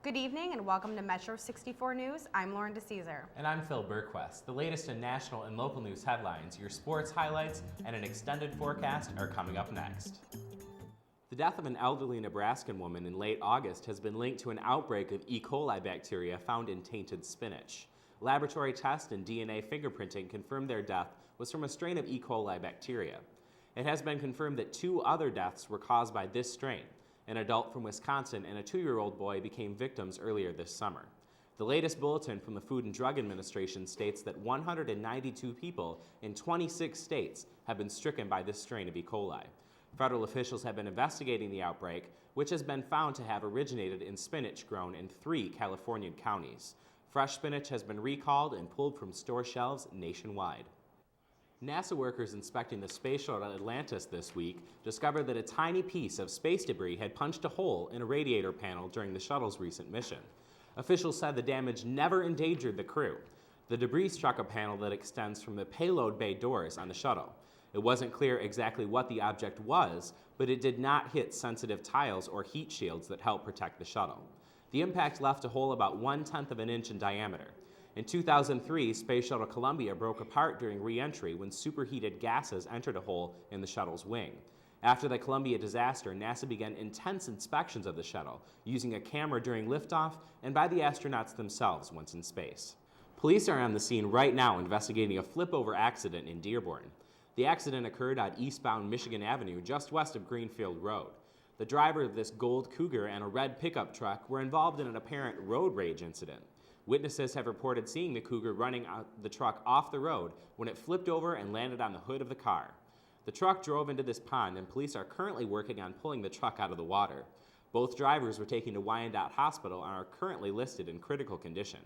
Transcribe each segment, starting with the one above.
Good evening and welcome to Metro 64 News. I'm Lauren DeCesar. And I'm Phil Burquest. The latest in national and local news headlines, your sports highlights, and an extended forecast are coming up next. The death of an elderly Nebraskan woman in late August has been linked to an outbreak of E. coli bacteria found in tainted spinach. Laboratory tests and DNA fingerprinting confirmed their death was from a strain of E. coli bacteria. It has been confirmed that 2 other deaths were caused by this strain. An adult from Wisconsin and a 2-year-old boy became victims earlier this summer. The latest bulletin from the Food and Drug Administration states that 192 people in 26 states have been stricken by this strain of E. coli. Federal officials have been investigating the outbreak, which has been found to have originated in spinach grown in 3 Californian counties. Fresh spinach has been recalled and pulled from store shelves nationwide. NASA workers inspecting the space shuttle Atlantis this week discovered that a tiny piece of space debris had punched a hole in a radiator panel during the shuttle's recent mission. Officials said the damage never endangered the crew. The debris struck a panel that extends from the payload bay doors on the shuttle. It wasn't clear exactly what the object was, but it did not hit sensitive tiles or heat shields that help protect the shuttle. The impact left a hole about 1/10 of an inch in diameter. In 2003, Space Shuttle Columbia broke apart during re-entry when superheated gases entered a hole in the shuttle's wing. After the Columbia disaster, NASA began intense inspections of the shuttle, using a camera during liftoff and by the astronauts themselves once in space. Police are on the scene right now investigating a flip-over accident in Dearborn. The accident occurred on eastbound Michigan Avenue just west of Greenfield Road. The driver of this gold Cougar and a red pickup truck were involved in an apparent road rage incident. Witnesses have reported seeing the Cougar running the truck off the road when it flipped over and landed on the hood of the car. The truck drove into this pond and police are currently working on pulling the truck out of the water. Both drivers were taken to Wyandotte Hospital and are currently listed in critical condition.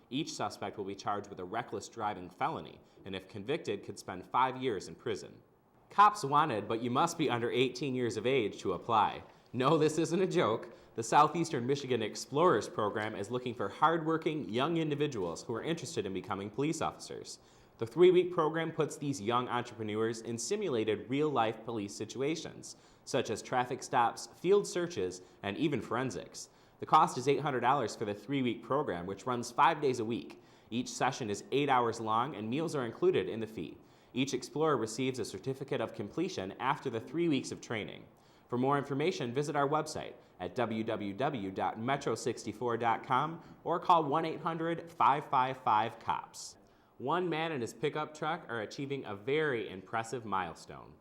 Each suspect will be charged with a reckless driving felony and if convicted could spend 5 years in prison. Cops wanted, but you must be under 18 years of age to apply. No, this isn't a joke. The Southeastern Michigan Explorers program is looking for hardworking, young individuals who are interested in becoming police officers. The 3-week program puts these young entrepreneurs in simulated real-life police situations, such as traffic stops, field searches, and even forensics. The cost is $800 for the 3-week program, which runs 5 days a week. Each session is 8 hours long, and meals are included in the fee. Each explorer receives a certificate of completion after the 3 weeks of training. For more information, visit our website at www.metro64.com or call 1-800-555-COPS. One man and his pickup truck are achieving a very impressive milestone.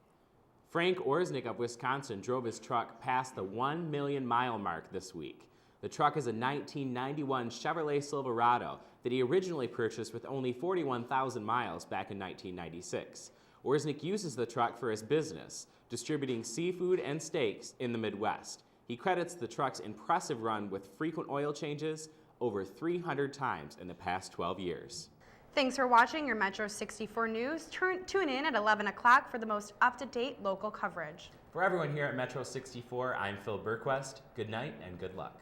Frank Orsnick of Wisconsin drove his truck past the 1 million mile mark this week. The truck is a 1991 Chevrolet Silverado that he originally purchased with only 41,000 miles back in 1996. Orsnick uses the truck for his business, distributing seafood and steaks in the Midwest. He credits the truck's impressive run with frequent oil changes over 300 times in the past 12 years. Thanks for watching your Metro 64 News. Tune in at 11 o'clock for the most up-to-date local coverage. For everyone here at Metro 64, I'm Phil Burquest. Good night and good luck.